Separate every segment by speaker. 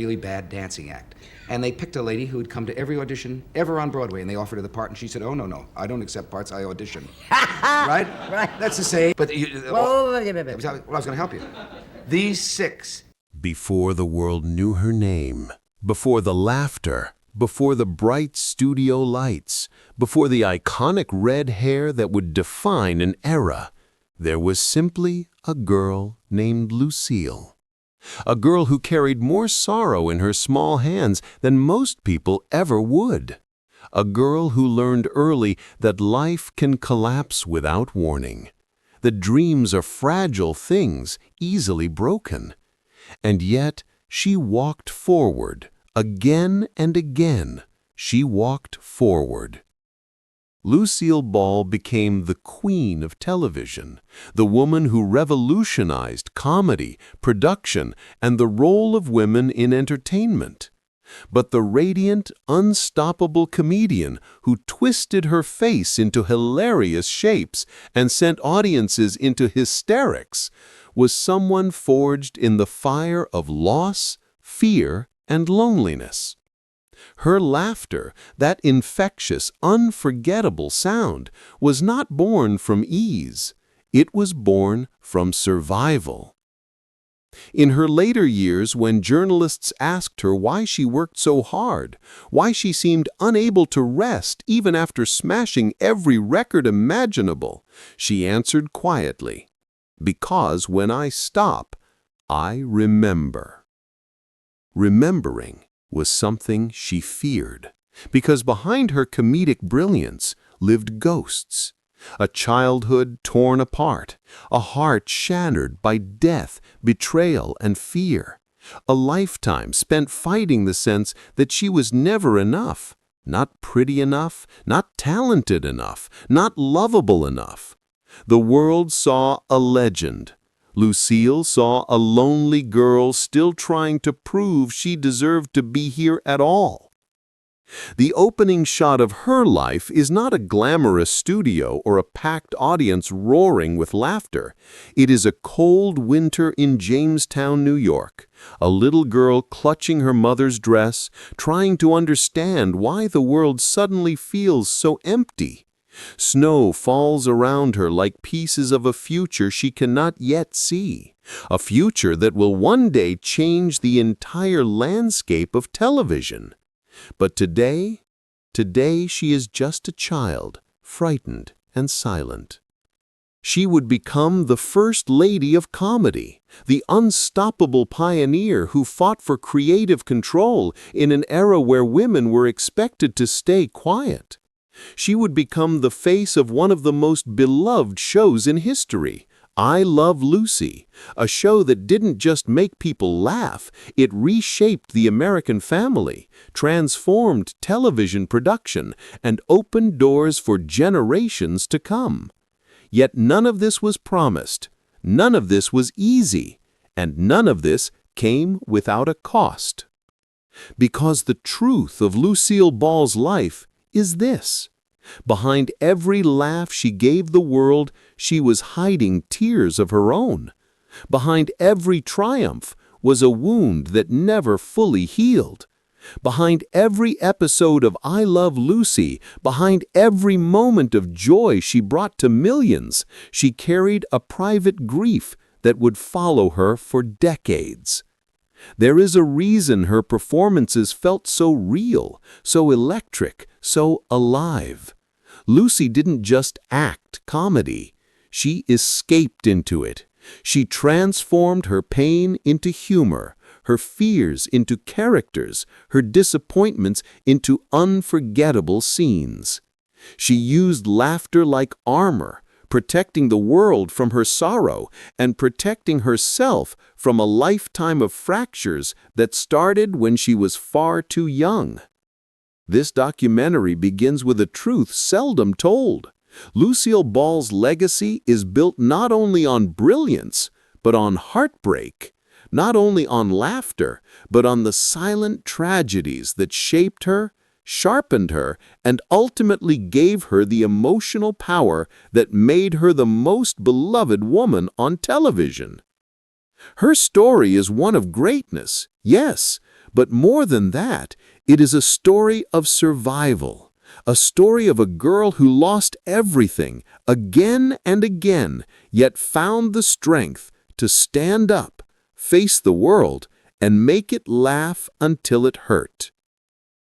Speaker 1: really bad dancing act. And they picked a lady who had come to every audition ever on Broadway, and they offered her the part, and she said, "Oh, no, no, I don't accept parts, I audition." Right?
Speaker 2: Right.
Speaker 1: That's to say, but
Speaker 2: Whoa,
Speaker 1: I was going to help you. These six.
Speaker 3: Before the world knew her name, before the laughter, before the bright studio lights, before the iconic red hair that would define an era, there was simply a girl named Lucille. A girl who carried more sorrow in her small hands than most people ever would. A girl who learned early that life can collapse without warning. That dreams are fragile things, easily broken. And yet, she walked forward. Again and again, she walked forward. Lucille Ball became the queen of television, the woman who revolutionized comedy, production, and the role of women in entertainment. But the radiant, unstoppable comedian who twisted her face into hilarious shapes and sent audiences into hysterics was someone forged in the fire of loss, fear, and loneliness. Her laughter, that infectious, unforgettable sound, was not born from ease. It was born from survival. In her later years, when journalists asked her why she worked so hard, why she seemed unable to rest even after smashing every record imaginable, she answered quietly, "Because when I stop, I remember." Remembering was something she feared, because behind her comedic brilliance lived ghosts. A childhood torn apart, a heart shattered by death, betrayal, and fear. A lifetime spent fighting the sense that she was never enough, not pretty enough, not talented enough, not lovable enough. The world saw a legend. Lucille saw a lonely girl still trying to prove she deserved to be here at all. The opening shot of her life is not a glamorous studio or a packed audience roaring with laughter. It is a cold winter in Jamestown, New York. A little girl clutching her mother's dress, trying to understand why the world suddenly feels so empty. Snow falls around her like pieces of a future she cannot yet see, a future that will one day change the entire landscape of television. But today she is just a child, frightened and silent. She would become the first lady of comedy, the unstoppable pioneer who fought for creative control in an era where women were expected to stay quiet. She would become the face of one of the most beloved shows in history, I Love Lucy, a show that didn't just make people laugh, it reshaped the American family, transformed television production, and opened doors for generations to come. Yet none of this was promised, none of this was easy, and none of this came without a cost. Because the truth of Lucille Ball's life is this. Behind every laugh she gave the world, she was hiding tears of her own. Behind every triumph was a wound that never fully healed. Behind every episode of I Love Lucy, behind every moment of joy she brought to millions, she carried a private grief that would follow her for decades. There is a reason her performances felt so real, so electric, so alive. Lucy didn't just act comedy. She escaped into it. She transformed her pain into humor, her fears into characters, her disappointments into unforgettable scenes. She used laughter like armor, protecting the world from her sorrow and protecting herself from a lifetime of fractures that started when she was far too young. This documentary begins with a truth seldom told. Lucille Ball's legacy is built not only on brilliance, but on heartbreak, not only on laughter, but on the silent tragedies that shaped her, sharpened her, and ultimately gave her the emotional power that made her the most beloved woman on television. Her story is one of greatness, yes, But more than that, it is a story of survival, a story of a girl who lost everything again and again, yet found the strength to stand up, face the world, and make it laugh until it hurt.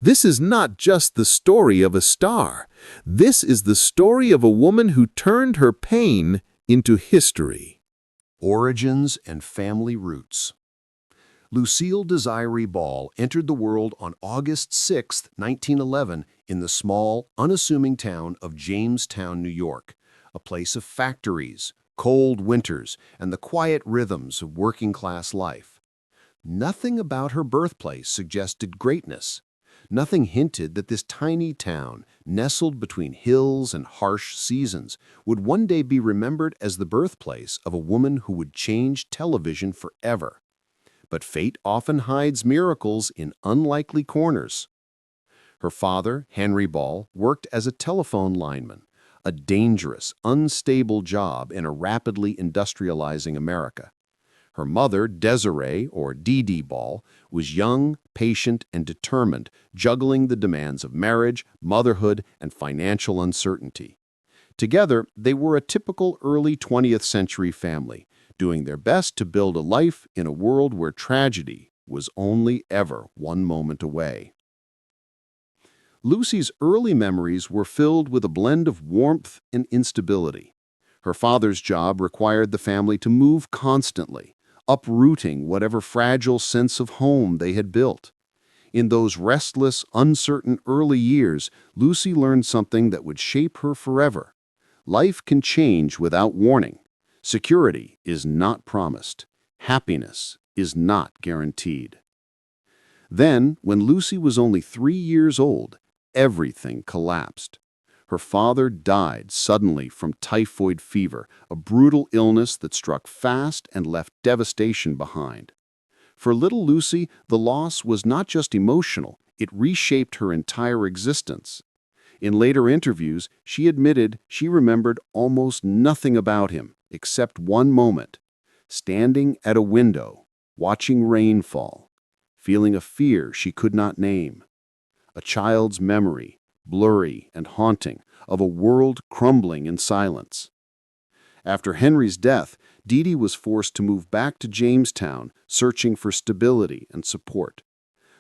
Speaker 3: This is not just the story of a star. This is the story of a woman who turned her pain into history.
Speaker 2: Origins and family roots. Lucille Desiree Ball entered the world on August 6, 1911, in the small, unassuming town of Jamestown, New York, a place of factories, cold winters, and the quiet rhythms of working-class life. Nothing about her birthplace suggested greatness. Nothing hinted that this tiny town, nestled between hills and harsh seasons, would one day be remembered as the birthplace of a woman who would change television forever. But fate often hides miracles in unlikely corners. Her father, Henry Ball, worked as a telephone lineman, a dangerous, unstable job in a rapidly industrializing America. Her mother, Desiree, or Dee Ball, was young, patient, and determined, juggling the demands of marriage, motherhood, and financial uncertainty. Together, they were a typical early 20th century family, doing their best to build a life in a world where tragedy was only ever one moment away. Lucy's early memories were filled with a blend of warmth and instability. Her father's job required the family to move constantly, uprooting whatever fragile sense of home they had built. In those restless, uncertain early years, Lucy learned something that would shape her forever. Life can change without warning. Security is not promised. Happiness is not guaranteed. Then, when Lucy was only 3 years old, everything collapsed. Her father died suddenly from typhoid fever, a brutal illness that struck fast and left devastation behind. For little Lucy, the loss was not just emotional, it reshaped her entire existence. In later interviews, she admitted she remembered almost nothing about him except one moment, standing at a window, watching rain fall, feeling a fear she could not name. A child's memory, blurry and haunting, of a world crumbling in silence. After Henry's death, Dee was forced to move back to Jamestown, searching for stability and support.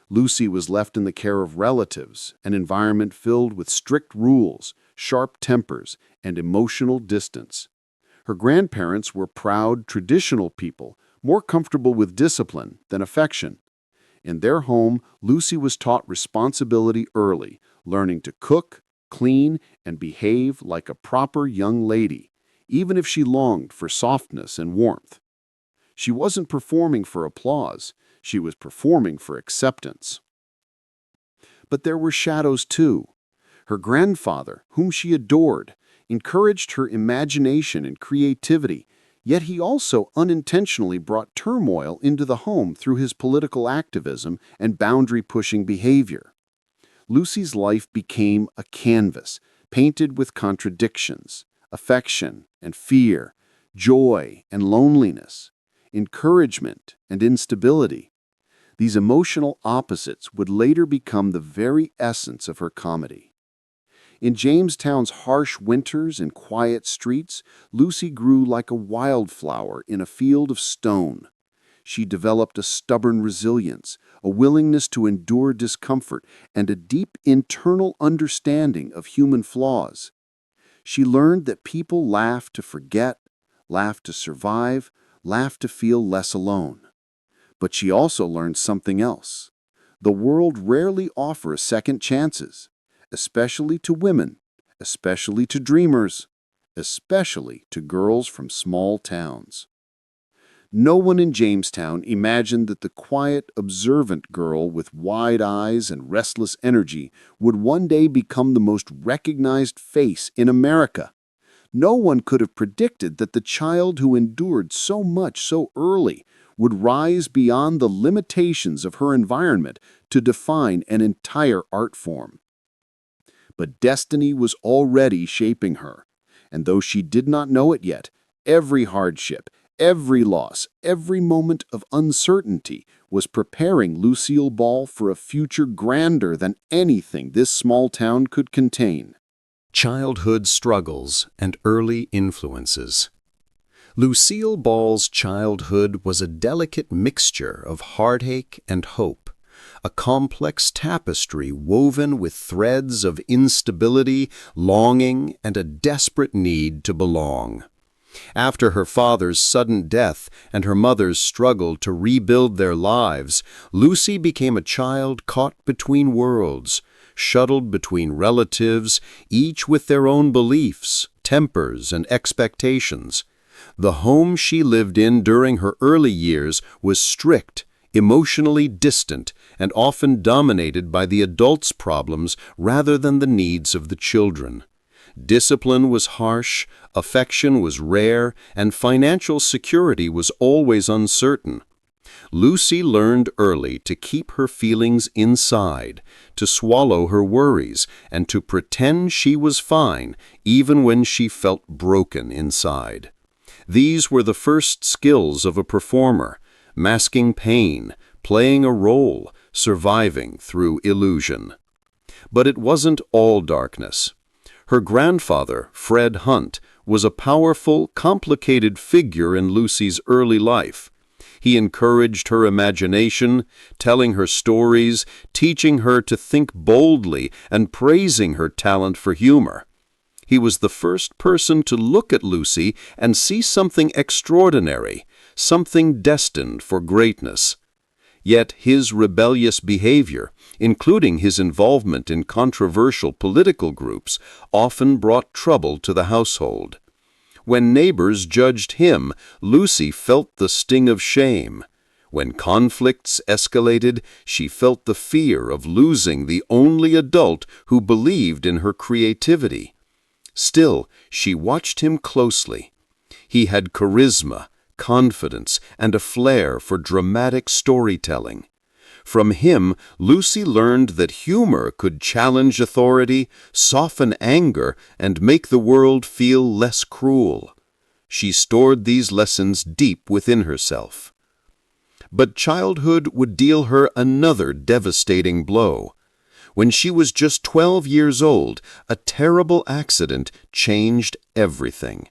Speaker 2: Lucy was left in the care of relatives, an environment filled with strict rules, sharp tempers, and emotional distance. Her grandparents were proud, traditional people, more comfortable with discipline than affection. In their home, Lucy was taught responsibility early, learning to cook, clean, and behave like a proper young lady, even if she longed for softness and warmth. She wasn't performing for applause, she was performing for acceptance. But there were shadows too. Her grandfather, whom she adored, encouraged her imagination and creativity, yet he also unintentionally brought turmoil into the home through his political activism and boundary-pushing behavior. Lucy's life became a canvas, painted with contradictions, affection and fear, joy and loneliness, encouragement and instability. These emotional opposites would later become the very essence of her comedy. In Jamestown's harsh winters and quiet streets, Lucy grew like a wildflower in a field of stone. She developed a stubborn resilience, a willingness to endure discomfort, and a deep internal understanding of human flaws. She learned that people laugh to forget, laugh to survive, laugh to feel less alone. But she also learned something else. The world rarely offers second chances, especially to women, especially to dreamers, especially to girls from small towns. No one in Jamestown imagined that the quiet, observant girl with wide eyes and restless energy would one day become the most recognized face in America. No one could have predicted that the child who endured so much so early would rise beyond the limitations of her environment to define an entire art form. But destiny was already shaping her, and though she did not know it yet, every hardship, every loss, every moment of uncertainty was preparing Lucille Ball for a future grander than anything this small town could contain.
Speaker 4: Childhood struggles and early influences. Lucille Ball's childhood was a delicate mixture of heartache and hope, a complex tapestry woven with threads of instability, longing, and a desperate need to belong. After her father's sudden death and her mother's struggle to rebuild their lives, Lucy became a child caught between worlds, shuttled between relatives, each with their own beliefs, tempers, and expectations. The home she lived in during her early years was strict, emotionally distant, and often dominated by the adults' problems rather than the needs of the children. Discipline was harsh, affection was rare, and financial security was always uncertain. Lucy learned early to keep her feelings inside, to swallow her worries, and to pretend she was fine even when she felt broken inside. These were the first skills of a performer: masking pain, playing a role, surviving through illusion. But it wasn't all darkness. Her grandfather, Fred Hunt, was a powerful, complicated figure in Lucy's early life. He encouraged her imagination, telling her stories, teaching her to think boldly, and praising her talent for humor. He was the first person to look at Lucy and see something extraordinary, something destined for greatness. Yet his rebellious behavior, including his involvement in controversial political groups, often brought trouble to the household. When neighbors judged him, Lucy felt the sting of shame. When conflicts escalated, she felt the fear of losing the only adult who believed in her creativity. Still, she watched him closely. He had charisma, confidence, and a flair for dramatic storytelling. From him, Lucy learned that humor could challenge authority, soften anger, and make the world feel less cruel. She stored these lessons deep within herself. But childhood would deal her another devastating blow. When she was just 12 years old, a terrible accident changed everything.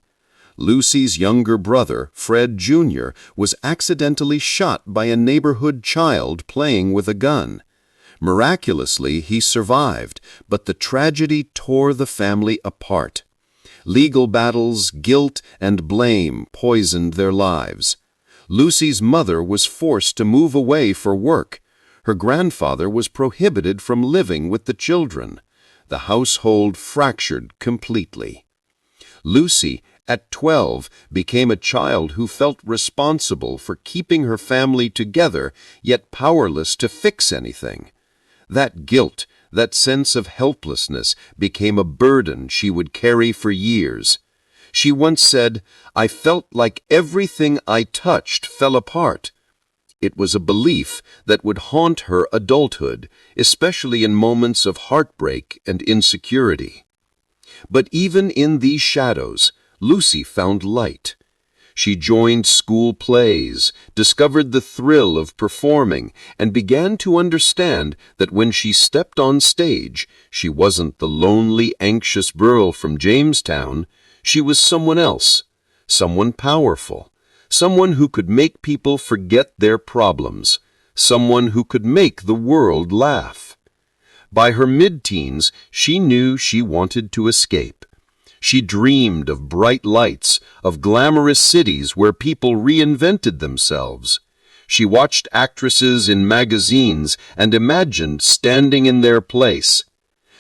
Speaker 4: Lucy's younger brother, Fred Jr., was accidentally shot by a neighborhood child playing with a gun. Miraculously, he survived, but the tragedy tore the family apart. Legal battles, guilt, and blame poisoned their lives. Lucy's mother was forced to move away for work. Her grandfather was prohibited from living with the children. The household fractured completely. Lucy, at 12, became a child who felt responsible for keeping her family together, yet powerless to fix anything. That guilt, that sense of helplessness, became a burden she would carry for years. She once said, "I felt like everything I touched fell apart." It was a belief that would haunt her adulthood, especially in moments of heartbreak and insecurity. But even in these shadows, Lucy found light. She joined school plays, discovered the thrill of performing, and began to understand that when she stepped on stage, she wasn't the lonely, anxious girl from Jamestown. She was someone else, someone powerful, someone who could make people forget their problems, someone who could make the world laugh. By her mid-teens, she knew she wanted to escape. She dreamed of bright lights, of glamorous cities where people reinvented themselves. She watched actresses in magazines and imagined standing in their place.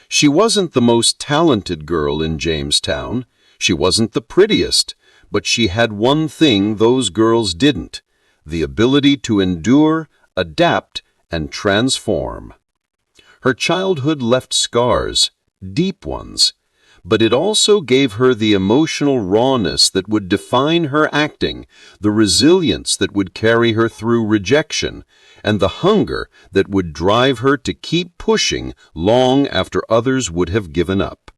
Speaker 4: She wasn't the most talented girl in Jamestown. She wasn't the prettiest, but she had one thing those girls didn't: the ability to endure, adapt, and transform. Her childhood left scars, deep ones, but it also gave her the emotional rawness that would define her acting, the resilience that would carry her through rejection, and the hunger that would drive her to keep pushing long after others would have given up.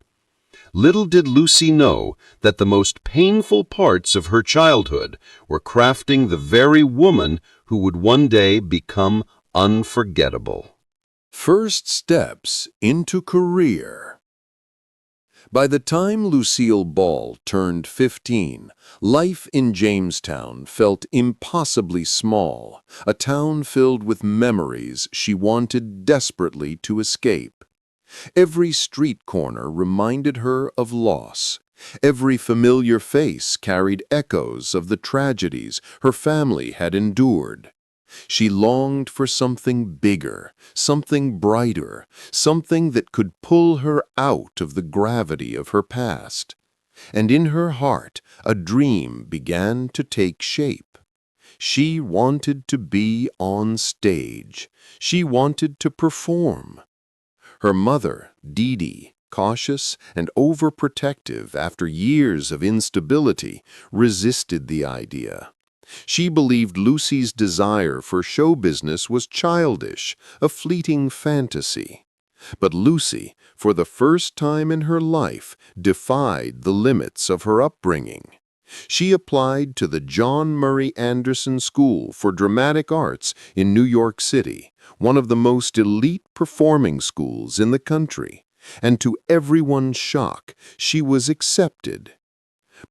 Speaker 2: Little did Lucy know that the most painful parts of her childhood were crafting the very woman who would one day become unforgettable.
Speaker 3: First steps into career. By the time Lucille Ball turned 15, life in Jamestown felt impossibly small, a town filled with memories she wanted desperately to escape. Every street corner reminded her of loss. Every familiar face carried echoes of the tragedies her family had endured. She longed for something bigger, something brighter, something that could pull her out of the gravity of her past. And in her heart, a dream began to take shape. She wanted to be on stage. She wanted to perform. Her mother, Dee Dee, cautious and overprotective after years of instability, resisted the idea. She believed Lucy's desire for show business was childish, a fleeting fantasy. But Lucy, for the first time in her life, defied the limits of her upbringing. She applied to the John Murray Anderson School for Dramatic Arts in New York City, one of the most elite performing schools in the country, and to everyone's shock, she was accepted.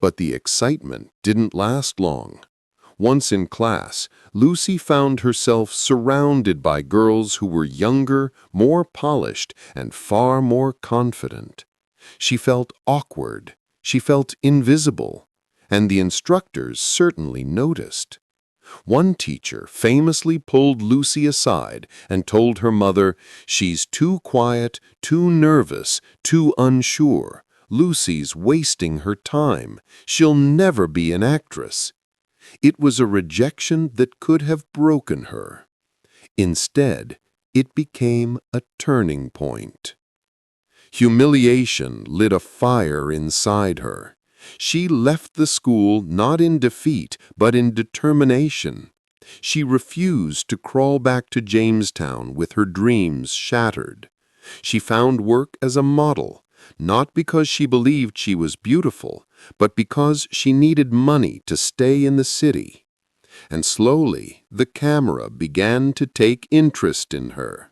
Speaker 3: But the excitement didn't last long. Once in class, Lucy found herself surrounded by girls who were younger, more polished, and far more confident. She felt awkward, she felt invisible, and the instructors certainly noticed. One teacher famously pulled Lucy aside and told her mother, "She's too quiet, too nervous, too unsure. Lucy's wasting her time. She'll never be an actress." It was a rejection that could have broken her. Instead, it became a turning point. Humiliation lit a fire inside her. She left the school not in defeat, but in determination. She refused to crawl back to Jamestown with her dreams shattered. She found work as a model, not because she believed she was beautiful, but because she needed money to stay in the city. And slowly, the camera began to take interest in her.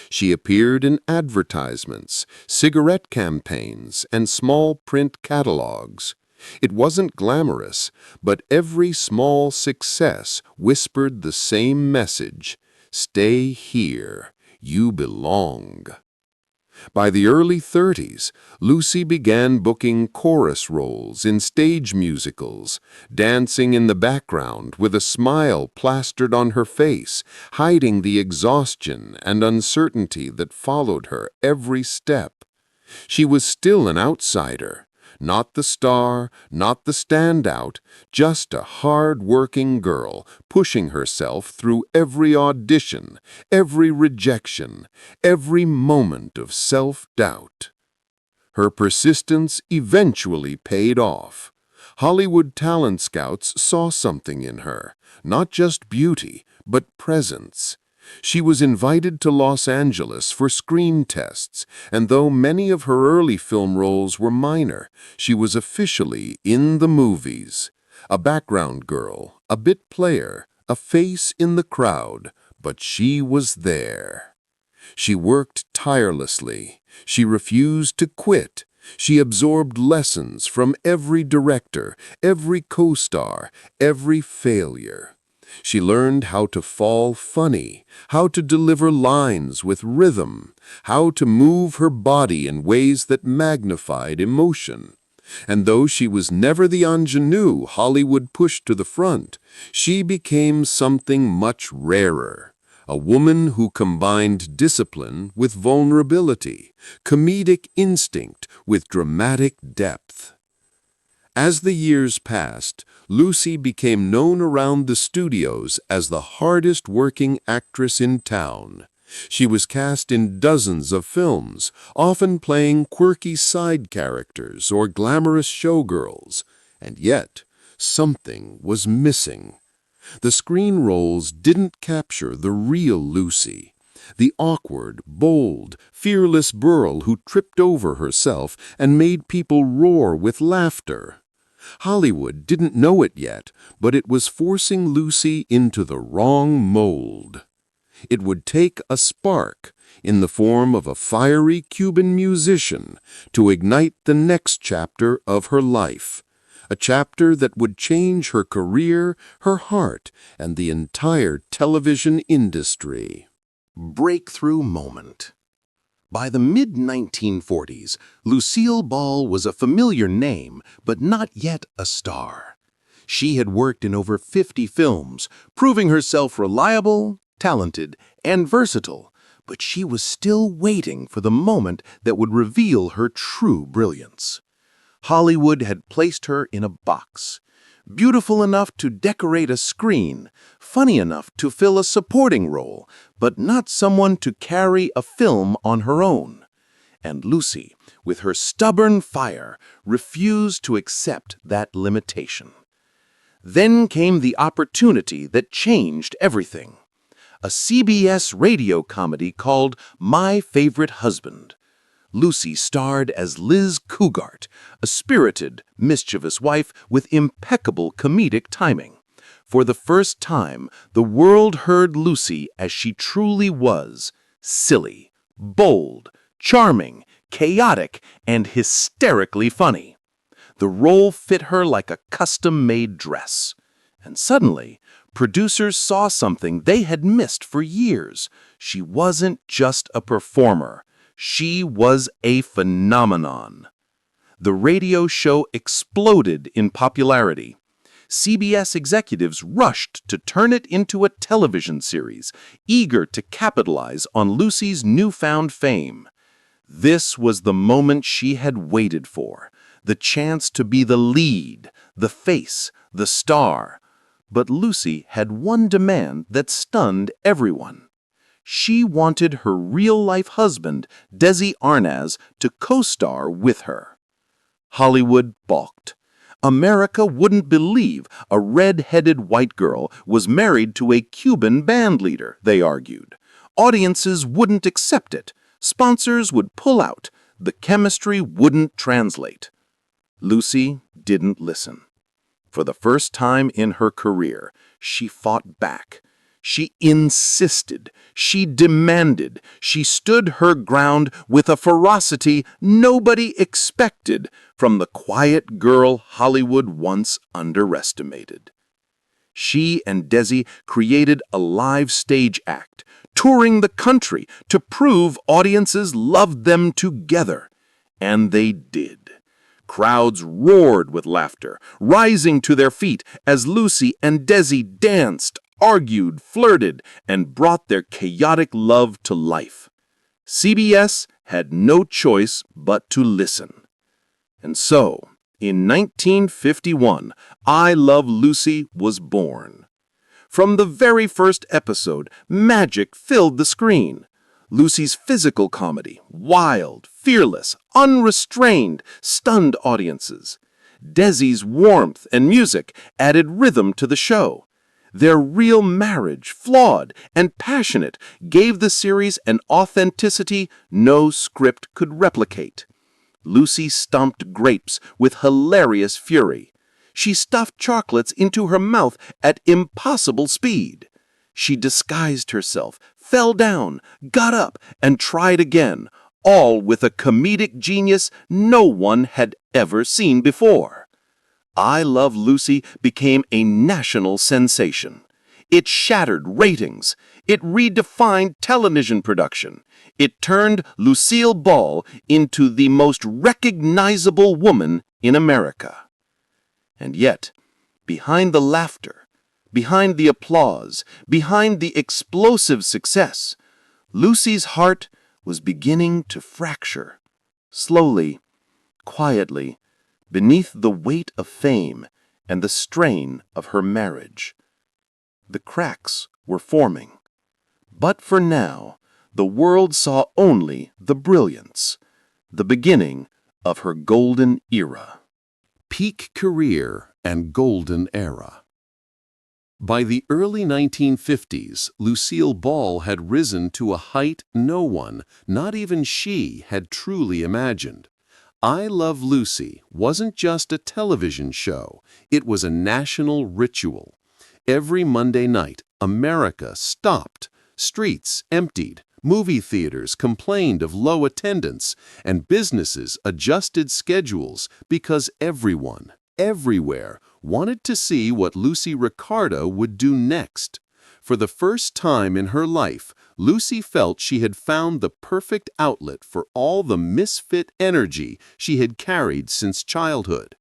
Speaker 3: She appeared in advertisements, cigarette campaigns, and small print catalogs. It wasn't glamorous, but every small success whispered the same message: "Stay here, you belong." By the early 30s, Lucy began booking chorus roles in stage musicals, dancing in the background with a smile plastered on her face, hiding the exhaustion and uncertainty that followed her every step. She was still an outsider, not the star, not the standout, just a hard-working girl pushing herself through every audition, every rejection, every moment of self-doubt. Her persistence eventually paid off. Hollywood talent scouts saw something in her, not just beauty, but presence. She was invited to Los Angeles for screen tests, and though many of her early film roles were minor, she was officially in the movies. A background girl, a bit player, a face in the crowd, but she was there. She worked tirelessly. She refused to quit. She absorbed lessons from every director, every co-star, every failure. She learned how to fall funny, how to deliver lines with rhythm, how to move her body in ways that magnified emotion. And though she was never the ingenue Hollywood pushed to the front, she became something much rarer. A woman who combined discipline with vulnerability, comedic instinct with dramatic depth. As the years passed, Lucy became known around the studios as the hardest-working actress in town. She was cast in dozens of films, often playing quirky side characters or glamorous showgirls. And yet, something was missing. The screen roles didn't capture the real Lucy.
Speaker 2: the awkward, bold, fearless girl who tripped over herself and made people roar with laughter. Hollywood didn't know it yet, but it was forcing Lucy into the wrong mold. It would take a spark, in the form of a fiery Cuban musician, to ignite the next chapter of her life, a chapter that would change her career, her heart, and the entire television industry.
Speaker 4: Breakthrough moment. By the mid-1940s, Lucille Ball was a familiar name, but not yet a star. She had worked in over 50 films, proving herself reliable, talented, and versatile, but she was still waiting for the moment that would reveal her true brilliance. Hollywood had placed her in a box. Beautiful enough to decorate a screen, funny enough to fill a supporting role, but not someone to carry a film on her own. And Lucy, with her stubborn fire, refused to accept that limitation. Then came the opportunity that changed everything. A CBS radio comedy called My Favorite Husband. Lucy starred as Liz Cougart, a spirited, mischievous wife with impeccable comedic timing. For the first time, the world heard Lucy as she truly was: silly, bold, charming, chaotic, and hysterically funny. The role fit her like a custom-made dress. And suddenly, producers saw something they had missed for years. She wasn't just a performer. She was a phenomenon. The radio show exploded in popularity. CBS executives rushed to turn it into a television series, eager to capitalize on Lucy's newfound fame. This was the moment she had waited for, the chance to be the lead, the face, the star. But Lucy had one demand that stunned everyone. She wanted her real-life husband, Desi Arnaz, to co-star with her. Hollywood balked. America wouldn't believe a red-headed white girl was married to a Cuban band leader, they argued. Audiences wouldn't accept it. Sponsors would pull out. The chemistry wouldn't translate. Lucy didn't listen. For the first time in her career, she fought back. She insisted, she demanded, she stood her ground with a ferocity nobody expected from the quiet girl Hollywood once underestimated. She and Desi created a live stage act, touring the country to prove audiences loved them together. And they did. Crowds roared with laughter, rising to their feet as Lucy and Desi danced, argued, flirted, and brought their chaotic love to life. CBS had no choice but to listen. And so, in 1951, I Love Lucy was born. From the very first episode, magic filled the screen. Lucy's physical comedy, wild, fearless, unrestrained, stunned audiences. Desi's warmth and music added rhythm to the show. Their real marriage, flawed and passionate, gave the series an authenticity no script could replicate. Lucy stomped grapes with hilarious fury. She stuffed chocolates into her mouth at impossible speed. She disguised herself, fell down, got up, and tried again, all with a comedic genius no one had ever seen before. I Love Lucy became a national sensation. It shattered ratings. It redefined television production. It turned Lucille Ball into the most recognizable woman in America. And yet, behind the laughter, behind the applause, behind the explosive success, Lucy's heart was beginning to fracture. Slowly, quietly, beneath the weight of fame and the strain of her marriage. The cracks were forming. But for now, the world saw only the brilliance, the beginning of her golden era.
Speaker 2: Peak career and golden era.
Speaker 3: By the early 1950s, Lucille Ball had risen to a height no one, not even she, had truly imagined. I Love Lucy wasn't just a television show, it was a national ritual. Every Monday night, America stopped, streets emptied, movie theaters complained of low attendance, and businesses adjusted schedules because everyone, everywhere, wanted to see what Lucy Ricardo would do next. For the first time in her life, Lucy felt she had found the perfect outlet for all the misfit energy she had carried since childhood.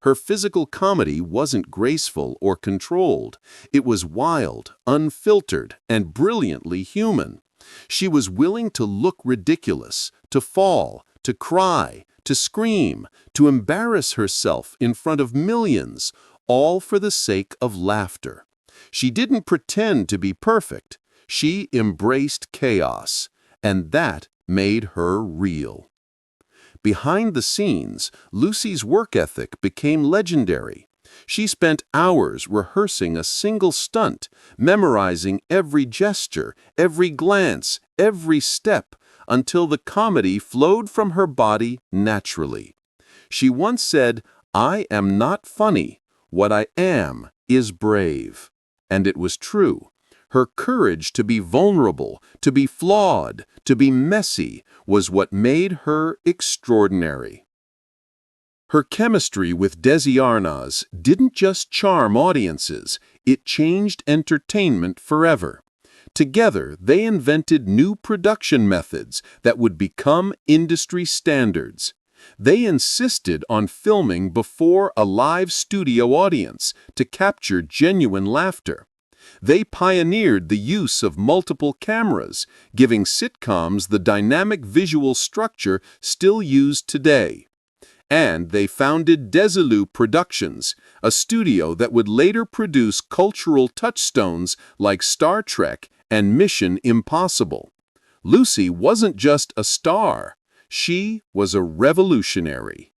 Speaker 3: Her physical comedy wasn't graceful or controlled. It was wild, unfiltered, and brilliantly human. She was willing to look ridiculous, to fall, to cry, to scream, to embarrass herself in front of millions, all for the sake of laughter. She didn't pretend to be perfect. She embraced chaos, and that made her real. Behind the scenes, Lucy's work ethic became legendary. She spent hours rehearsing a single stunt, memorizing every gesture, every glance, every step, until the comedy flowed from her body naturally. She once said, "I am not funny. What I am is brave." And it was true. Her courage to be vulnerable, to be flawed, to be messy, was what made her extraordinary. Her chemistry with Desi Arnaz didn't just charm audiences, it changed entertainment forever. Together, they invented new production methods that would become industry standards. They insisted on filming before a live studio audience to capture genuine laughter. They pioneered the use of multiple cameras, giving sitcoms the dynamic visual structure still used today. And they founded Desilu Productions, a studio that would later produce cultural touchstones like Star Trek and Mission Impossible. Lucy wasn't just a star, she was a revolutionary.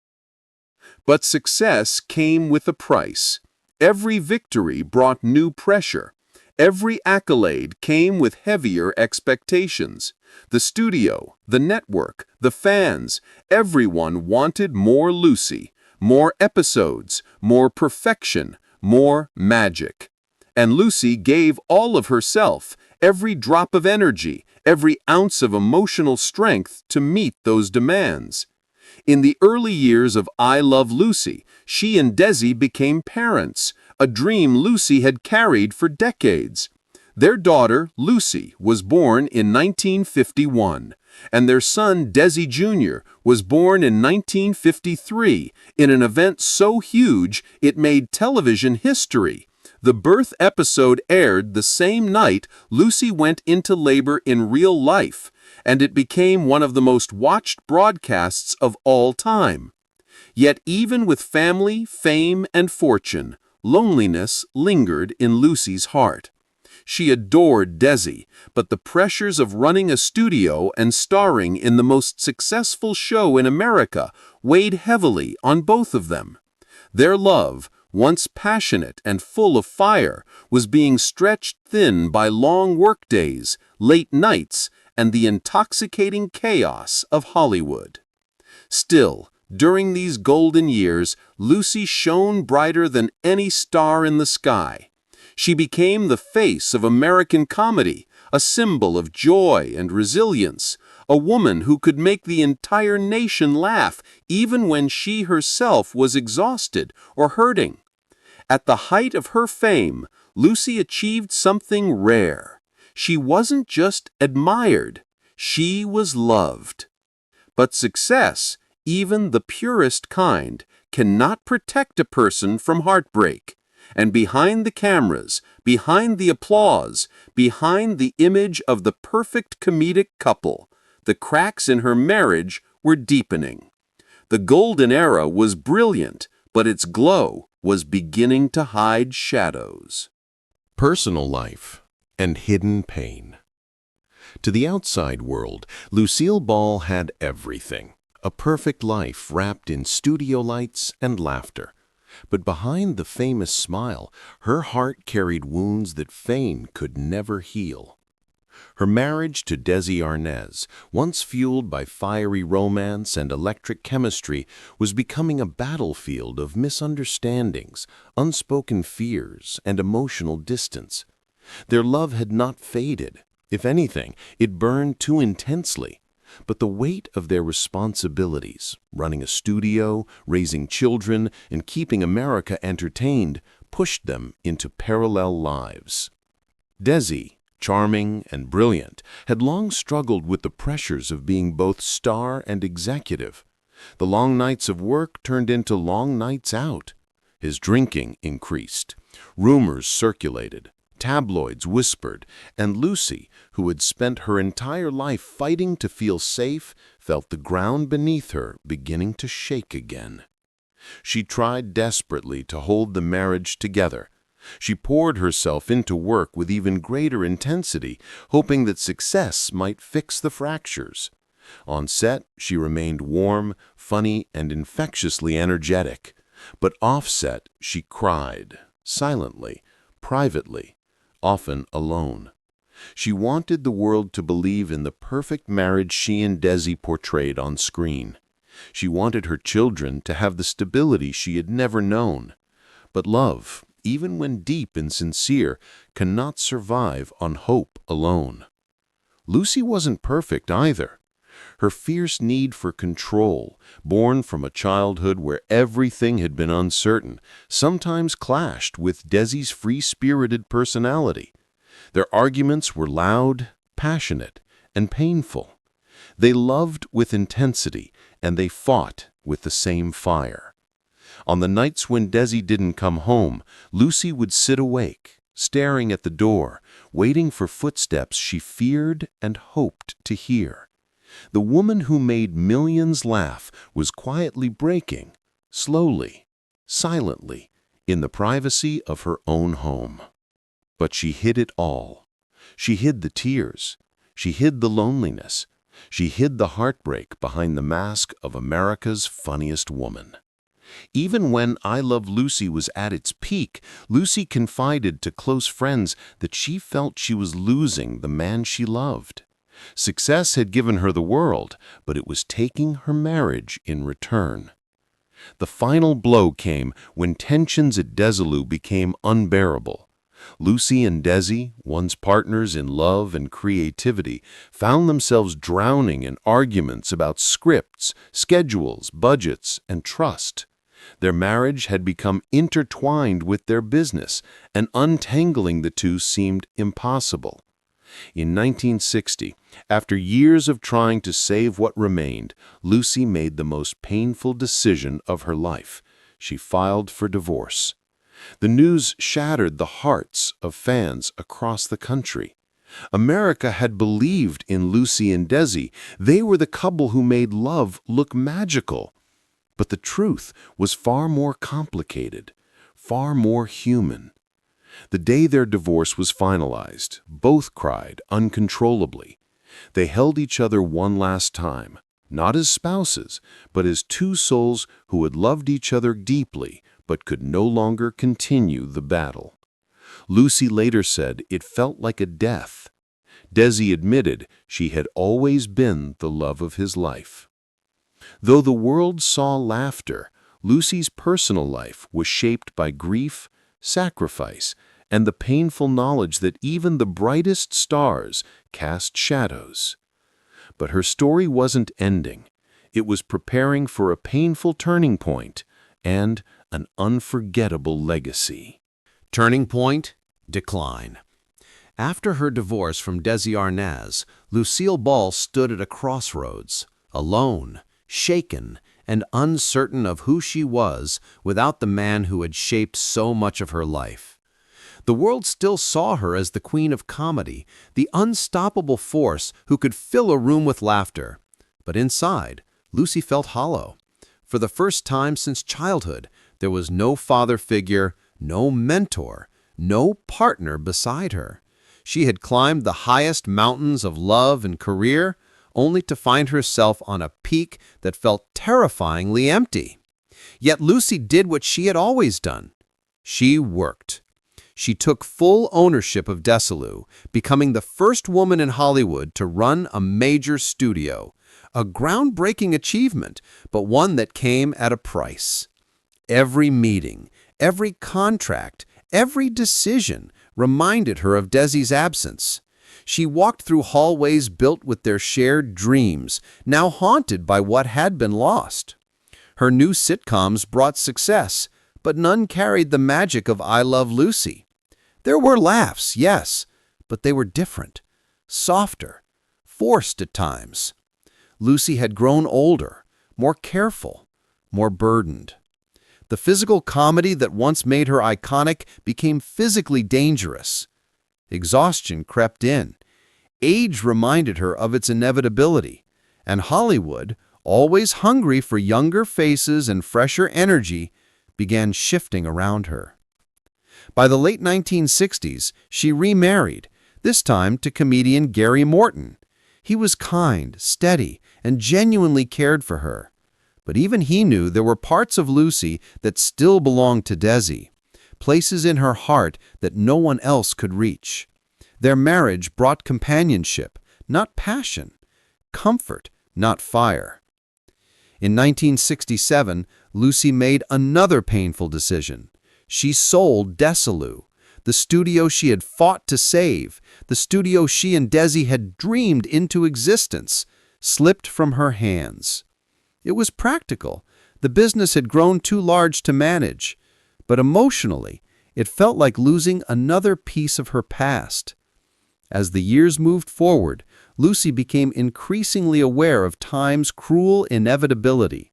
Speaker 3: But success came with a price. Every victory brought new pressure. Every accolade came with heavier expectations. The studio, the network, the fans, everyone wanted more Lucy, more episodes, more perfection, more magic. And Lucy gave all of herself, every drop of energy, every ounce of emotional strength to meet those demands. In the early years of I Love Lucy, she and Desi became parents, a dream Lucy had carried for decades. Their daughter, Lucy, was born in 1951, and their son, Desi Jr., was born in 1953 in an event so huge it made television history. The birth episode aired the same night Lucy went into labor in real life, and it became one of the most watched broadcasts of all time. Yet even with family, fame, and fortune, loneliness lingered in Lucy's heart. She adored Desi, but the pressures of running a studio and starring in the most successful show in America weighed heavily on both of them. Their love, once passionate and full of fire, was being stretched thin by long workdays, late nights, and the intoxicating chaos of Hollywood. Still, during these golden years, Lucy shone brighter than any star in the sky. She became the face of American comedy, a symbol of joy and resilience, a woman who could make the entire nation laugh even when she herself was exhausted or hurting. At the height of her fame, Lucy achieved something rare. She wasn't just admired, she was loved. But success, even the purest kind, cannot protect a person from heartbreak. And behind the cameras, behind the applause, behind the image of the perfect comedic couple, the cracks in her marriage were deepening. The golden era was brilliant, but its glow was beginning to hide shadows. Personal life and hidden pain. To the outside world, Lucille Ball had everything. A perfect life wrapped in studio lights and laughter. But behind the famous smile, her heart carried wounds that fame could never heal. Her marriage to Desi Arnaz, once fueled by fiery romance and electric chemistry, was becoming a battlefield of misunderstandings, unspoken fears, and emotional distance. Their love had not faded. If anything, it burned too intensely. But the weight of their responsibilities, running a studio, raising children, and keeping America entertained, pushed them into parallel lives. Desi, charming and brilliant, had long struggled with the pressures of being both star and executive. The long nights of work turned into long nights out. His drinking increased. Rumors circulated. Tabloids whispered, and Lucy, who had spent her entire life fighting to feel safe, felt the ground beneath her beginning to shake again. She tried desperately to hold the marriage together. She poured herself into work with even greater intensity, hoping that success might fix the fractures. On set, she remained warm, funny, and infectiously energetic. But off-set, she cried, silently, privately, often alone. She wanted the world to believe in the perfect marriage she and Desi portrayed on screen. She wanted her children to have the stability she had never known. But love, even when deep and sincere, cannot survive on hope alone. Lucy wasn't perfect either. Her fierce need for control, born from a childhood where everything had been uncertain, sometimes clashed with Desi's free-spirited personality. Their arguments were loud, passionate, and painful. They loved with intensity, and they fought with the same fire. On the nights when Desi didn't come home, Lucy would sit awake, staring at the door, waiting for footsteps she feared and hoped to hear. The woman who made millions laugh was quietly breaking, slowly, silently, in the privacy of her own home. But she hid it all. She hid the tears. She hid the loneliness. She hid the heartbreak behind the mask of America's funniest woman. Even when I Love Lucy was at its peak, Lucy confided to close friends that she felt she was losing the man she loved. Success had given her the world, but it was taking her marriage in return. The final blow came when tensions at Desilu became unbearable. Lucy and Desi, once partners in love and creativity, found themselves drowning in arguments about scripts, schedules, budgets, and trust. Their marriage had become intertwined with their business, and untangling the two seemed impossible. In 1960, after years of trying to save what remained, Lucy made the most painful decision of her life. She filed for divorce. The news shattered the hearts of fans across the country. America had believed in Lucy and Desi. They were the couple who made love look magical. But the truth was far more complicated, far more human. The day their divorce was finalized, both cried uncontrollably. They held each other one last time, not as spouses, but as two souls who had loved each other deeply but could no longer continue the battle. Lucy later said it felt like a death. Desi admitted she had always been the love of his life. Though the world saw laughter, Lucy's personal life was shaped by grief, sacrifice, and the painful knowledge that even the brightest stars cast shadows. But her story wasn't ending. It was preparing for a painful turning point and an unforgettable legacy.
Speaker 4: Turning point, decline. After her divorce from Desi Arnaz, Lucille Ball stood at a crossroads, alone, shaken, and uncertain of who she was without the man who had shaped so much of her life. The world still saw her as the queen of comedy, the unstoppable force who could fill a room with laughter. But inside, Lucy felt hollow. For the first time since childhood, there was no father figure, no mentor, no partner beside her. She had climbed the highest mountains of love and career, only to find herself on a peak that felt terrifyingly empty. Yet Lucy did what she had always done. She worked. She took full ownership of Desilu, becoming the first woman in Hollywood to run a major studio. A groundbreaking achievement, but one that came at a price. Every meeting, every contract, every decision reminded her of Desi's absence. She walked through hallways built with their shared dreams, now haunted by what had been lost. Her new sitcoms brought success, but none carried the magic of I Love Lucy. There were laughs, yes, but they were different, softer, forced at times. Lucy had grown older, more careful, more burdened. The physical comedy that once made her iconic became physically dangerous. Exhaustion crept in. Age reminded her of its inevitability, and Hollywood, always hungry for younger faces and fresher energy, began shifting around her. By the late 1960s, she remarried, this time to comedian Gary Morton. He was kind, steady, and genuinely cared for her. But even he knew there were parts of Lucy that still belonged to Desi, places in her heart that no one else could reach. Their marriage brought companionship, not passion, comfort, not fire. In 1967, Lucy made another painful decision. She sold Desilu, the studio she had fought to save, the studio she and Desi had dreamed into existence, slipped from her hands. It was practical. The business had grown too large to manage. But emotionally, it felt like losing another piece of her past. As the years moved forward, Lucy became increasingly aware of time's cruel inevitability.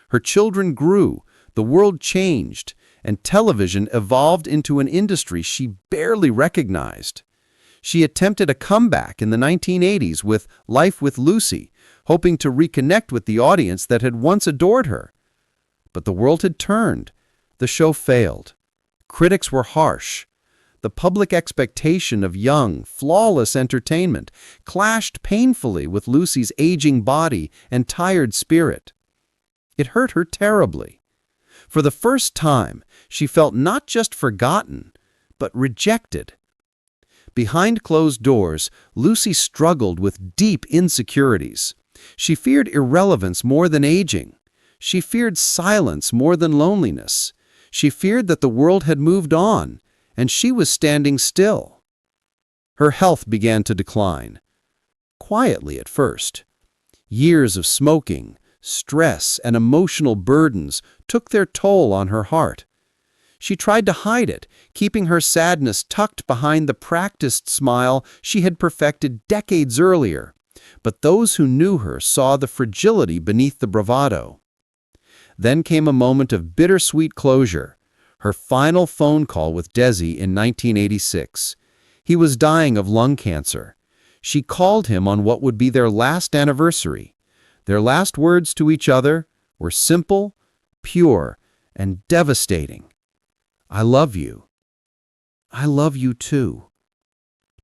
Speaker 4: Her children grew, the world changed, and television evolved into an industry she barely recognized. She attempted a comeback in the 1980s with Life with Lucy, hoping to reconnect with the audience that had once adored her. But the world had turned. The show failed. Critics were harsh. The public expectation of young, flawless entertainment clashed painfully with Lucy's aging body and tired spirit. It hurt her terribly. For the first time, she felt not just forgotten, but rejected. Behind closed doors, Lucy struggled with deep insecurities. She feared irrelevance more than aging. She feared silence more than loneliness. She feared that the world had moved on, and she was standing still. Her health began to decline. Quietly at first. Years of smoking, stress, and emotional burdens took their toll on her heart. She tried to hide it, keeping her sadness tucked behind the practiced smile she had perfected decades earlier. But those who knew her saw the fragility beneath the bravado. Then came a moment of bittersweet closure, her final phone call with Desi in 1986. He was dying of lung cancer. She called him on what would be their last anniversary. Their last words to each other were simple, pure, and devastating. I love you. I love you too.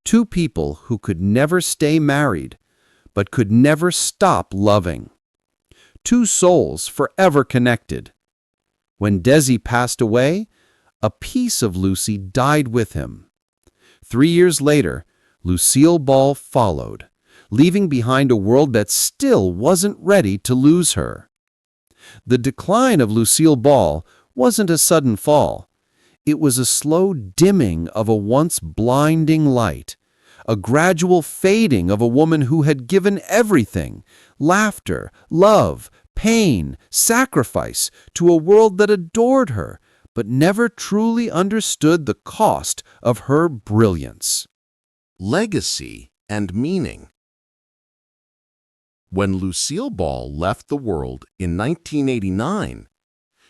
Speaker 4: Two people who could never stay married, but could never stop loving. Two souls forever connected. When Desi passed away, a piece of Lucy died with him. 3 years later, Lucille Ball followed, leaving behind a world that still wasn't ready to lose her. The decline of Lucille Ball wasn't a sudden fall. It was a slow dimming of a once blinding light, a gradual fading of a woman who had given everything, laughter, love, pain, sacrifice, to a world that adored her, but never truly understood the cost of her brilliance.
Speaker 3: Legacy and meaning. When Lucille Ball left the world in 1989,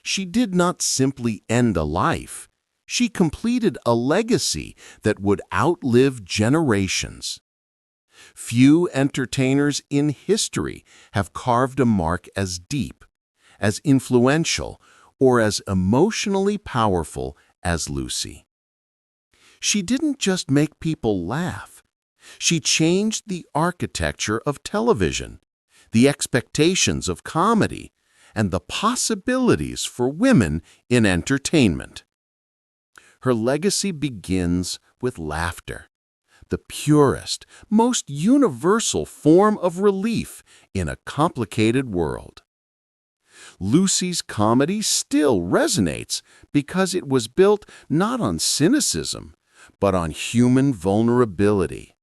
Speaker 3: she did not simply end a life. She completed a legacy that would outlive generations. Few entertainers in history have carved a mark as deep, as influential, or as emotionally powerful as Lucy. She didn't just make people laugh. She changed the architecture of television, the expectations of comedy,
Speaker 2: and the possibilities for women in entertainment. Her legacy begins with laughter, the purest, most universal form of relief in a complicated world. Lucy's comedy still resonates because it was built not on cynicism, but on human vulnerability.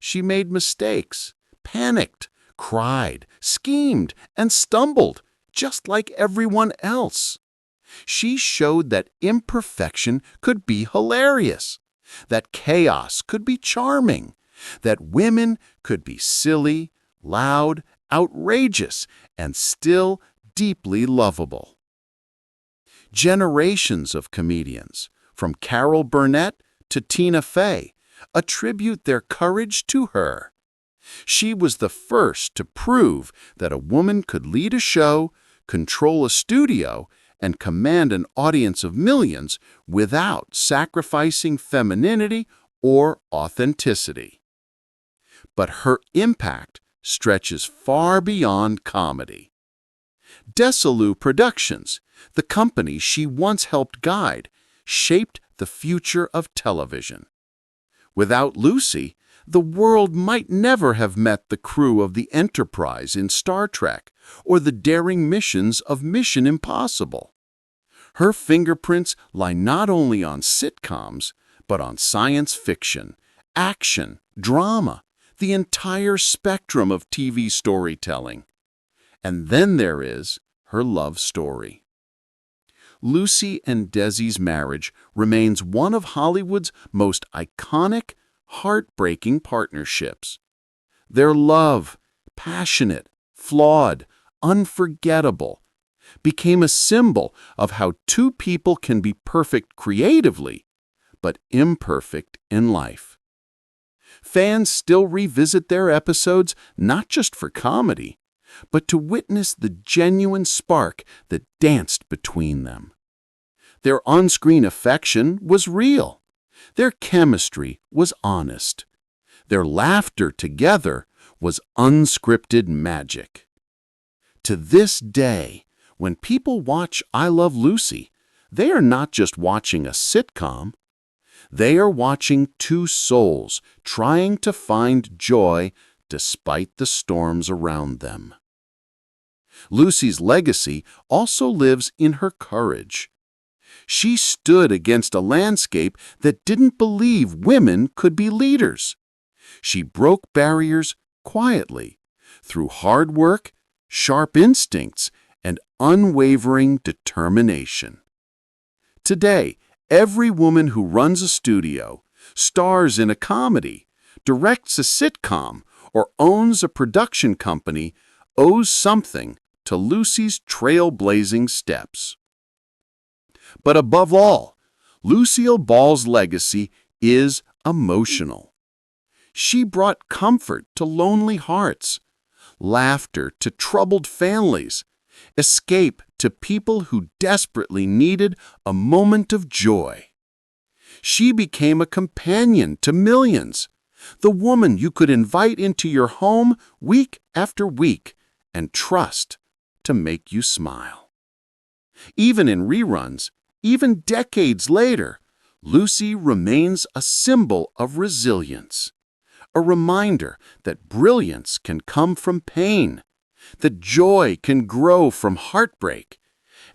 Speaker 2: She made mistakes, panicked, cried, schemed, and stumbled, just like everyone else. She showed that imperfection could be hilarious, that chaos could be charming, that women could be silly, loud, outrageous, and still deeply lovable. Generations of comedians, from Carol Burnett to Tina Fey, attribute their courage to her. She was the first to prove that a woman could lead a show, control a studio, and command an audience of millions without sacrificing femininity or authenticity. But her impact stretches far beyond comedy. Desilu Productions, the company she once helped guide, shaped the future of television. Without Lucy, the world might never have met the crew of the Enterprise in Star Trek or the daring missions of Mission Impossible. Her fingerprints lie not only on sitcoms, but on science fiction, action, drama, the entire spectrum of TV storytelling. And then there is her love story. Lucy and Desi's marriage remains one of Hollywood's most iconic, heartbreaking partnerships. Their love, passionate, flawed, unforgettable, became a symbol of how two people can be perfect creatively, but imperfect in life. Fans still revisit their episodes not just for comedy, but to witness the genuine spark that danced between them. Their on-screen affection was real. Their chemistry was honest. Their laughter together was unscripted magic. To this day, when people watch I Love Lucy, they are not just watching a sitcom. They are watching two souls trying to find joy despite the storms around them. Lucy's legacy also lives in her courage. She stood against a landscape that didn't believe women could be leaders. She broke barriers quietly, through hard work, sharp instincts, and unwavering determination. Today, every woman who runs a studio, stars in a comedy, directs a sitcom, or owns a production company owes something to Lucy's trailblazing steps. But above all, Lucille Ball's legacy is emotional. She brought comfort to lonely hearts, laughter to troubled families, escape to people who desperately needed a moment of joy. She became a companion to millions, the woman you could invite into your home week after week and trust to make you smile. Even in reruns, even decades later, Lucy remains a symbol of resilience, a reminder that brilliance can come from pain, that joy can grow from heartbreak,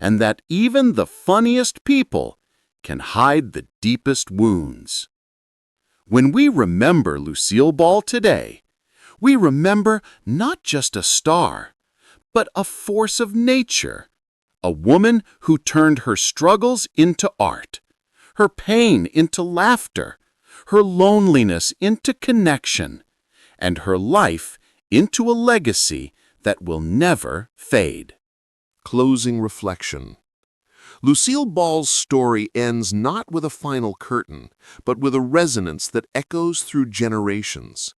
Speaker 2: and that even the funniest people can hide the deepest wounds. When we remember Lucille Ball today, we remember not just a star, but a force of nature, a woman who turned her struggles into art, her pain into laughter, her loneliness into connection, and her life into a legacy that will never fade.
Speaker 3: Closing reflection. Lucille Ball's story ends not with a final curtain, but with a resonance that echoes through generations.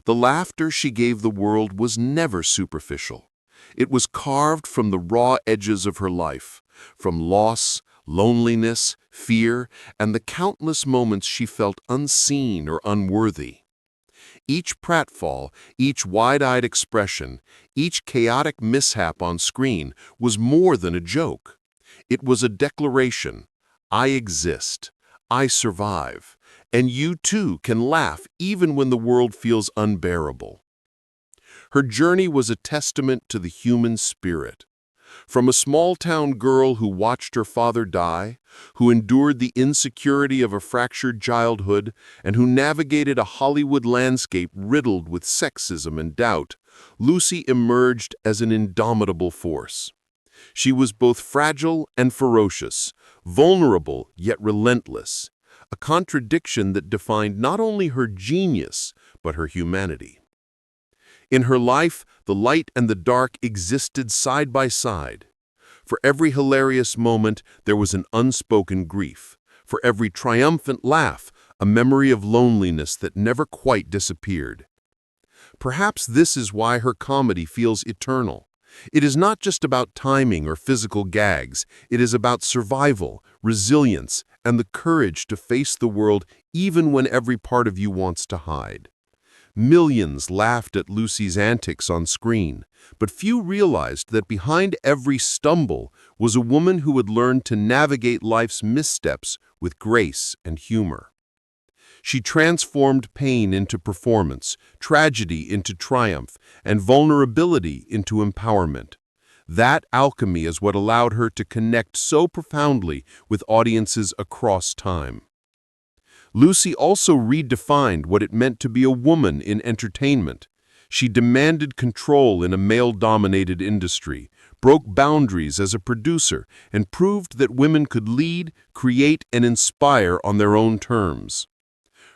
Speaker 3: The laughter she gave the world was never superficial. It was carved from the raw edges of her life, from loss, loneliness, fear, and the countless moments she felt unseen or unworthy. Each pratfall, each wide-eyed expression, each chaotic mishap on screen was more than a joke. It was a declaration. I exist. I survive. And you too can laugh even when the world feels unbearable. Her journey was a testament to the human spirit. From a small-town girl who watched her father die, who endured the insecurity of a fractured childhood, and who navigated a Hollywood landscape riddled with sexism and doubt, Lucy emerged as an indomitable force. She was both fragile and ferocious, vulnerable yet relentless, a contradiction that defined not only her genius, but her humanity. In her life, the light and the dark existed side by side. For every hilarious moment, there was an unspoken grief. For every triumphant laugh, a memory of loneliness that never quite disappeared. Perhaps this is why her comedy feels eternal. It is not just about timing or physical gags. It is about survival, resilience, and the courage to face the world even when every part of you wants to hide. Millions laughed at Lucy's antics on screen, but few realized that behind every stumble was a woman who had learned to navigate life's missteps with grace and humor. She transformed pain into performance, tragedy into triumph, and vulnerability into empowerment. That alchemy is what allowed her to connect so profoundly with audiences across time. Lucy also redefined what it meant to be a woman in entertainment. She demanded control in a male-dominated industry, broke boundaries as a producer, and proved that women could lead, create, and inspire on their own terms.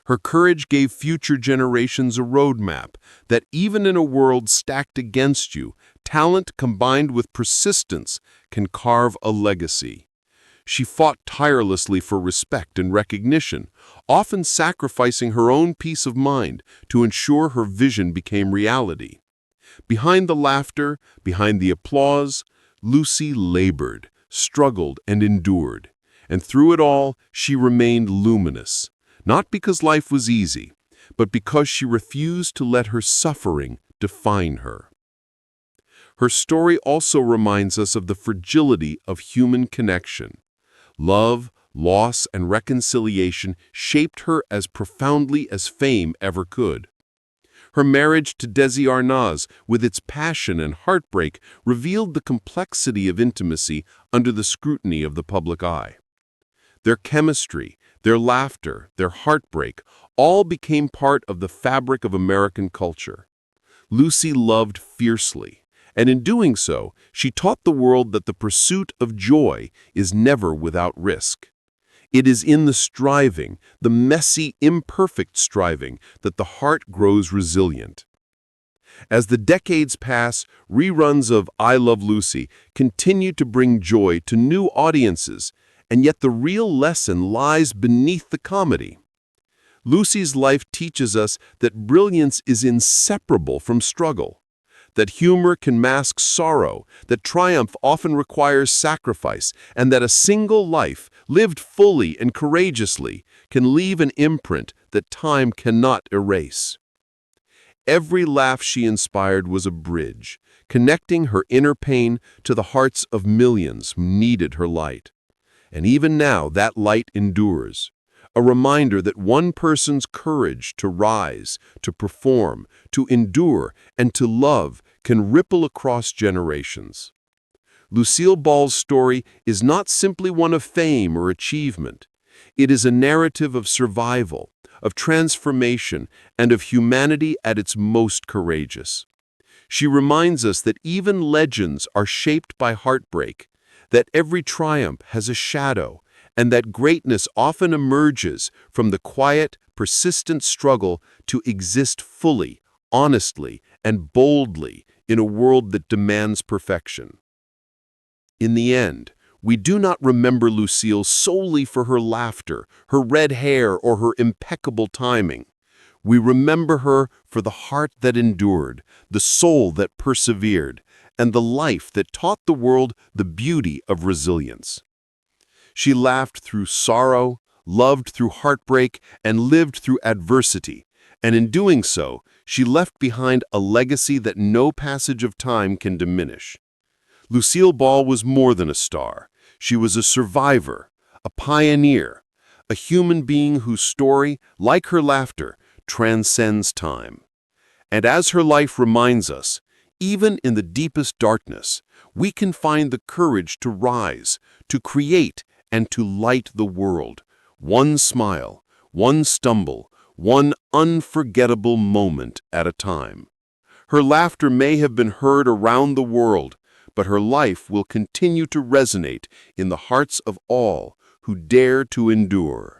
Speaker 3: Her courage gave future generations a roadmap that even in a world stacked against you, talent combined with persistence can carve a legacy. She fought tirelessly for respect and recognition, often sacrificing her own peace of mind to ensure her vision became reality. Behind the laughter, behind the applause, Lucy labored, struggled, and endured. And through it all, she remained luminous, not because life was easy, but because she refused to let her suffering define her. Her story also reminds us of the fragility of human connection. Love, loss, and reconciliation shaped her as profoundly as fame ever could. Her marriage to Desi Arnaz, with its passion and heartbreak, revealed the complexity of intimacy under the scrutiny of the public eye. Their chemistry, their laughter, their heartbreak, all became part of the fabric of American culture. Lucy loved fiercely. And in doing so, she taught the world that the pursuit of joy is never without risk. It is in the striving, the messy, imperfect striving, that the heart grows resilient. As the decades pass, reruns of I Love Lucy continue to bring joy to new audiences, and yet the real lesson lies beneath the comedy. Lucy's life teaches us that brilliance is inseparable from struggle, that humor can mask sorrow, that triumph often requires sacrifice, and that a single life, lived fully and courageously, can leave an imprint that time cannot erase. Every laugh she inspired was a bridge, connecting her inner pain to the hearts of millions who needed her light. And even now, that light endures. A reminder that one person's courage to rise, to perform, to endure, and to love can ripple across generations. Lucille Ball's story is not simply one of fame or achievement. It is a narrative of survival, of transformation, and of humanity at its most courageous. She reminds us that even legends are shaped by heartbreak, that every triumph has a shadow, and that greatness often emerges from the quiet, persistent struggle to exist fully, honestly, and boldly in a world that demands perfection. In the end, we do not remember Lucille solely for her laughter, her red hair, or her impeccable timing. We remember her for the heart that endured, the soul that persevered, and the life that taught the world the beauty of resilience. She laughed through sorrow, loved through heartbreak, and lived through adversity, And in doing so, she left behind a legacy that no passage of time can diminish. Lucille Ball was more than a star. She was a survivor, a pioneer, a human being whose story, like her laughter, transcends time. And as her life reminds us, even in the deepest darkness, we can find the courage to rise, to create, and to light the world. One smile, one stumble, one unforgettable moment at a time. Her laughter may have been heard around the world, but her life will continue to resonate in the hearts of all who dare to endure.